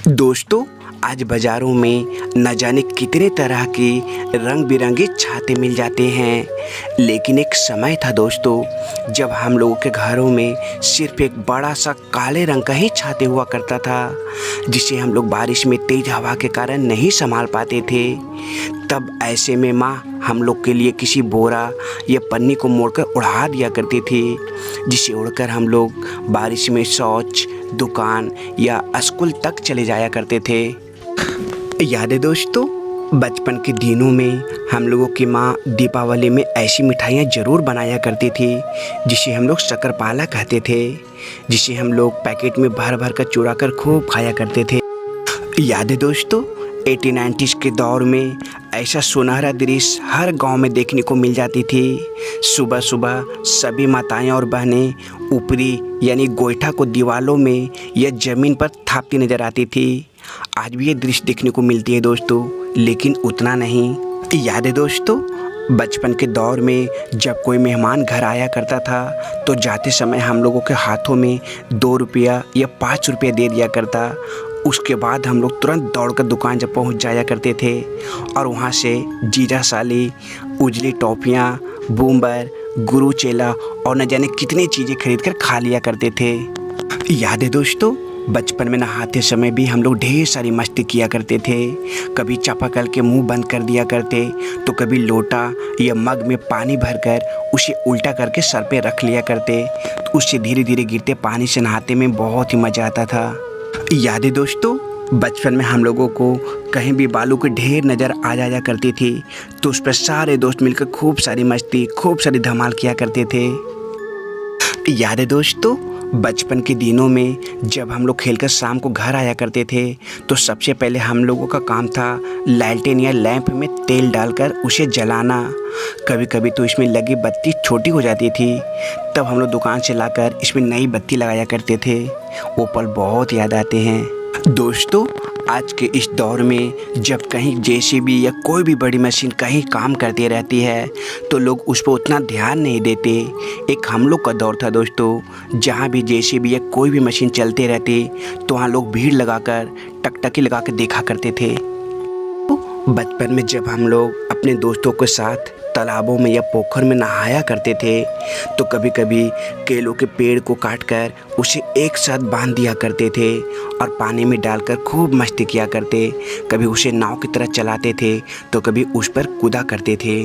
दोस्तों, आज बाज़ारों में न जाने कितने तरह के रंग बिरंगे छाते मिल जाते हैं। लेकिन एक समय था दोस्तों, जब हम लोगों के घरों में सिर्फ एक बड़ा सा काले रंग का ही छाते हुआ करता था, जिसे हम लोग बारिश में तेज़ हवा के कारण नहीं संभाल पाते थे। तब ऐसे में माँ हम लोग के लिए किसी बोरा या पन्नी को मोड़कर उड़ा दिया करती थी, जिसे उड़कर हम लोग बारिश में शौच, दुकान या स्कूल तक चले जाया करते थे। याद है दोस्तों, बचपन के दिनों में हम लोगों की माँ दीपावली में ऐसी मिठाइयाँ ज़रूर बनाया करती थी, जिसे हम लोग शक्करपारा कहते थे, जिसे हम लोग पैकेट में भर भर कर चुरा कर खूब खाया करते थे। याद है दोस्तों, 80-90s के दौर में ऐसा सुनहरा दृश्य हर गांव में देखने को मिल जाती थी। सुबह सुबह सभी माताएं और बहनें ऊपरी यानी गोईठा को दीवालों में या ज़मीन पर थापती नजर आती थी। आज भी ये दृश्य देखने को मिलती है दोस्तों, लेकिन उतना नहीं। याद है दोस्तों, बचपन के दौर में जब कोई मेहमान घर आया करता था तो जाते समय हम लोगों के हाथों में 2 रुपया या 5 रुपया दे दिया करता। उसके बाद हम लोग तुरंत दौड़कर दुकान जब पहुंच जाया करते थे और वहां से जीरा साली, उजली टॉफ़ियाँ, बूमबर, गुरु चेला और न जाने कितनी चीज़ें खरीद कर खा लिया करते थे। याद है दोस्तों, बचपन में नहाते समय भी हम लोग ढेर सारी मस्ती किया करते थे। कभी चापाकल के मुंह बंद कर दिया करते, तो कभी लोटा या मग में पानी भरकर उसे उल्टा करके सर पे रख लिया करते, तो उससे धीरे धीरे गिरते पानी से नहाते में बहुत ही मज़ा आता था। याद है दोस्तों, बचपन में हम लोगों को कहीं भी बालू के ढेर नज़र आ जाया करती थी, तो उस पर सारे दोस्त मिलकर खूब सारी मस्ती, खूब सारी धमाल किया करते थे। याद है दोस्तों, बचपन के दिनों में जब हम लोग खेलकर शाम को घर आया करते थे, तो सबसे पहले हम लोगों का काम था लालटेन या लैंप में तेल डालकर उसे जलाना। कभी कभी तो इसमें लगी बत्ती छोटी हो जाती थी, तब हम लोग दुकान से लाकर इसमें नई बत्ती लगाया करते थे। वो पल बहुत याद आते हैं। दोस्तों, आज के इस दौर में जब कहीं जेसीबी या कोई भी बड़ी मशीन कहीं काम करती रहती है, तो लोग उस पर उतना ध्यान नहीं देते। एक हम लोग का दौर था दोस्तों, जहाँ भी जेसीबी या कोई भी मशीन चलते रहती, तो वहाँ लोग भीड़ लगाकर टकटकी लगा कर देखा करते थे। बचपन में जब हम लोग अपने दोस्तों के साथ तालाबों में या पोखर में नहाया करते थे, तो कभी कभी केलों के पेड़ को काटकर उसे एक साथ बांध दिया करते थे और पानी में डालकर खूब मस्ती किया करते। कभी उसे नाव की तरह चलाते थे, तो कभी उस पर कूदा करते थे।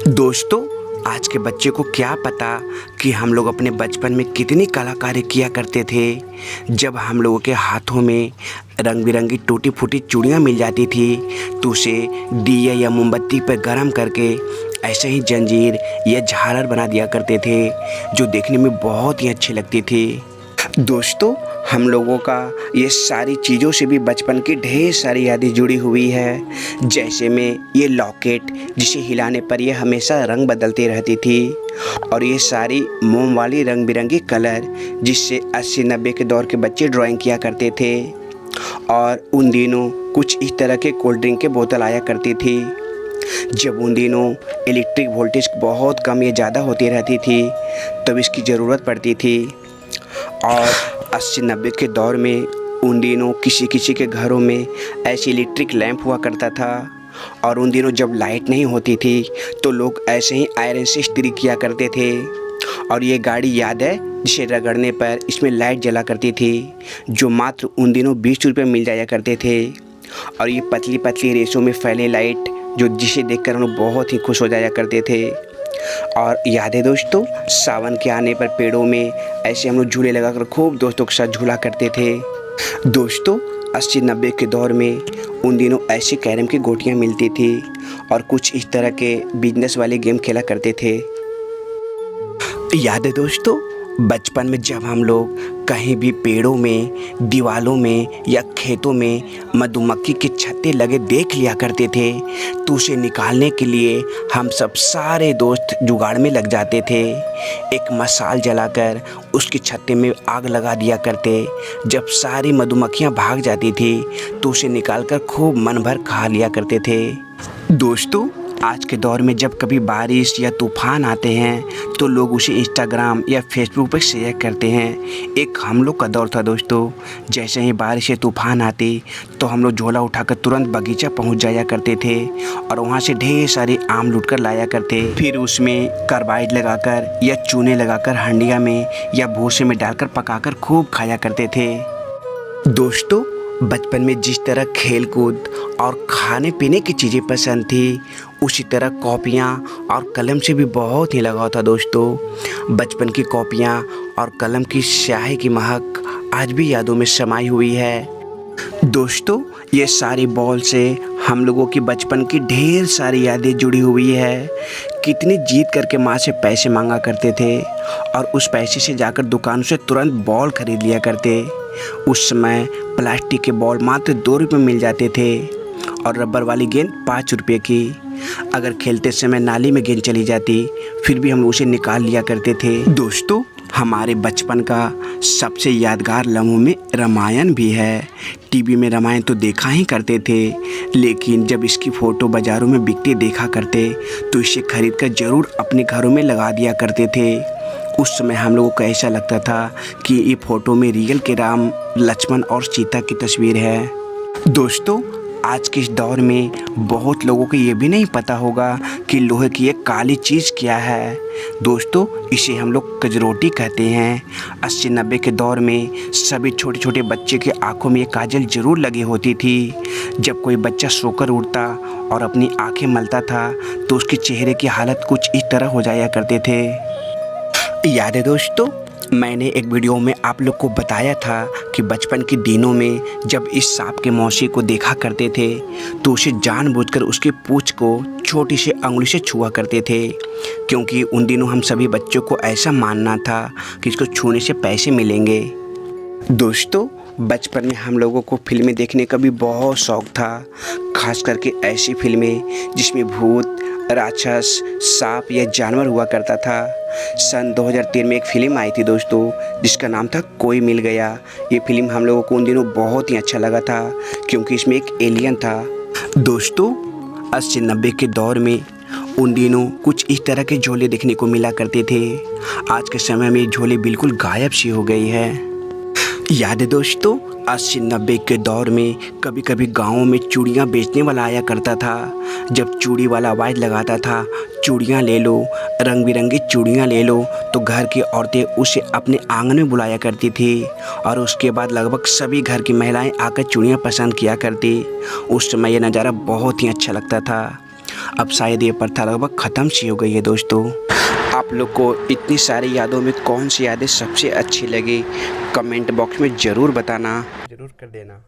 दोस्तों, आज के बच्चे को क्या पता कि हम लोग अपने बचपन में कितनी कलाकारी किया करते थे। जब हम लोगों के हाथों में रंग बिरंगी टूटी फूटी चूड़ियाँ मिल जाती थी, तो उसे दिया या मोमबत्ती पर गर्म करके ऐसे ही जंजीर या झालर बना दिया करते थे, जो देखने में बहुत ही अच्छी लगती थी। दोस्तों, हम लोगों का ये सारी चीज़ों से भी बचपन की ढेर सारी यादें जुड़ी हुई है। जैसे में ये लॉकेट, जिसे हिलाने पर यह हमेशा रंग बदलती रहती थी, और ये सारी मोम वाली रंग बिरंगी कलर, जिससे 80-90 के दौर के बच्चे ड्राइंग किया करते थे। और उन दिनों कुछ इस तरह के कोल्ड ड्रिंक के बोतल आया करती थी। जब उन दिनों इलेक्ट्रिक वोल्टेज बहुत कम या ज़्यादा होती रहती थी, तब इसकी ज़रूरत पड़ती थी। और 80-90 के दौर में उन दिनों किसी किसी के घरों में ऐसी इलेक्ट्रिक लैंप हुआ करता था, और उन दिनों जब लाइट नहीं होती थी, तो लोग ऐसे ही आयरन से इस्त्री किया करते थे। और ये गाड़ी याद है, जिसे रगड़ने पर इसमें लाइट जला करती थी, जो मात्र उन दिनों 20 रुपये मिल जाया करते थे। और ये पतली पतली रेसों में फैले लाइट, जो जिसे देखकर हम लोग बहुत ही खुश हो जाया करते थे। और याद है दोस्तों, सावन के आने पर पेड़ों में ऐसे हम लोग झूले लगाकर खूब दोस्तों के साथ झूला करते थे। दोस्तों, 80-90 के दौर में उन दिनों ऐसी कैरम की गोटियां मिलती थी, और कुछ इस तरह के बिजनेस वाले गेम खेला करते थे। याद है दोस्तों, बचपन में जब हम लोग कहीं भी पेड़ों में, दीवालों में या खेतों में मधुमक्खी के छत्ते लगे देख लिया करते थे, तो उसे निकालने के लिए हम सब सारे दोस्त जुगाड़ में लग जाते थे। एक मशाल जलाकर उसके छत्ते में आग लगा दिया करते। जब सारी मधुमक्खियां भाग जाती थी, तो उसे निकालकर खूब मन भर खा लिया करते थे। दोस्तों, आज के दौर में जब कभी बारिश या तूफान आते हैं तो लोग उसे इंस्टाग्राम या फेसबुक पर शेयर करते हैं। एक हम लोग का दौर था दोस्तों, जैसे ही बारिश या तूफान आती तो हम लोग झोला उठाकर तुरंत बगीचा पहुंच जाया करते थे और वहां से ढेर सारे आम लूट कर लाया करते। फिर उसमें कार्बाइड लगाकर या चूने लगाकर हंडिया में या भूसे में डालकर पकाकर खूब खाया करते थे। दोस्तों, बचपन में जिस तरह खेल कूद और खाने पीने की चीज़ें पसंद थी, उसी तरह कॉपियाँ और कलम से भी बहुत ही लगाव था दोस्तों। बचपन की कॉपियाँ और कलम की स्याही की महक आज भी यादों में समाई हुई है। दोस्तों, ये सारी बॉल से हम लोगों की बचपन की ढेर सारी यादें जुड़ी हुई है। कितनी जीत करके माँ से पैसे मांगा करते थे और उस पैसे से जाकर दुकान से तुरंत बॉल खरीद लिया करते। उस समय प्लास्टिक के बॉल मात्र 2 रुपये मिल जाते थे और रबर वाली गेंद 5 रुपये की। अगर खेलते समय नाली में गेंद चली जाती फिर भी हम उसे निकाल लिया करते थे। दोस्तों, हमारे बचपन का सबसे यादगार लम्हों में रामायण भी है। टीवी में रामायण तो देखा ही करते थे, लेकिन जब इसकी फ़ोटो बाज़ारों में बिकते देखा करते तो इसे खरीद कर ज़रूर अपने घरों में लगा दिया करते थे। उस समय हम लोगों को ऐसा लगता था कि ये फ़ोटो में रियल के राम, लक्ष्मण और सीता की तस्वीर है। दोस्तों, आज के इस दौर में बहुत लोगों को ये भी नहीं पता होगा कि लोहे की एक काली चीज़ क्या है। दोस्तों, इसे हम लोग कजरोटी कहते हैं। 80-90 के दौर में सभी छोटे छोटे बच्चे के आंखों में ये काजल ज़रूर लगी होती थी। जब कोई बच्चा सोकर उठता और अपनी आंखें मलता था तो उसके चेहरे की हालत कुछ इस तरह हो जाया करते थे। याद है दोस्तों, मैंने एक वीडियो में आप लोग को बताया था कि बचपन के दिनों में जब इस सांप के मौसी को देखा करते थे तो उसे जानबूझकर उसके पूंछ को छोटी सी अंगुली से छुआ करते थे, क्योंकि उन दिनों हम सभी बच्चों को ऐसा मानना था कि इसको छूने से पैसे मिलेंगे। दोस्तों, बचपन में हम लोगों को फिल्में देखने का भी बहुत शौक़ था, खास करके ऐसी फिल्में जिसमें भूत, राक्षस, सांप या जानवर हुआ करता था। सन 2003 में एक फ़िल्म आई थी दोस्तों, जिसका नाम था कोई मिल गया। ये फिल्म हम लोगों को उन दिनों बहुत ही अच्छा लगा था, क्योंकि इसमें एक एलियन था। दोस्तों, 80-90 के दौर में उन दिनों कुछ इस तरह के झोले देखने को मिला करते थे। आज के समय में झोले बिल्कुल गायब सी हो गई है। याद है दोस्तों, 80-90 के दौर में कभी कभी गाँवों में चूड़ियाँ बेचने वाला आया करता था। जब चूड़ी वाला आवाज़ लगाता था, चूड़ियाँ ले लो, रंग बिरंगी चूड़ियाँ ले लो, तो घर की औरतें उसे अपने आंगन में बुलाया करती थी और उसके बाद लगभग सभी घर की महिलाएं आकर चूड़ियाँ पसंद किया करती। उस समय ये नज़ारा बहुत ही अच्छा लगता था। अब शायद ये प्रथा लगभग ख़त्म सी हो गई है। दोस्तों, आप लोग को इतनी सारी यादों में कौन सी यादें सबसे अच्छी लगी, कमेंट बॉक्स में ज़रूर बताना, ज़रूर कर देना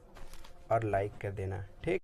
और लाइक कर देना। ठीक।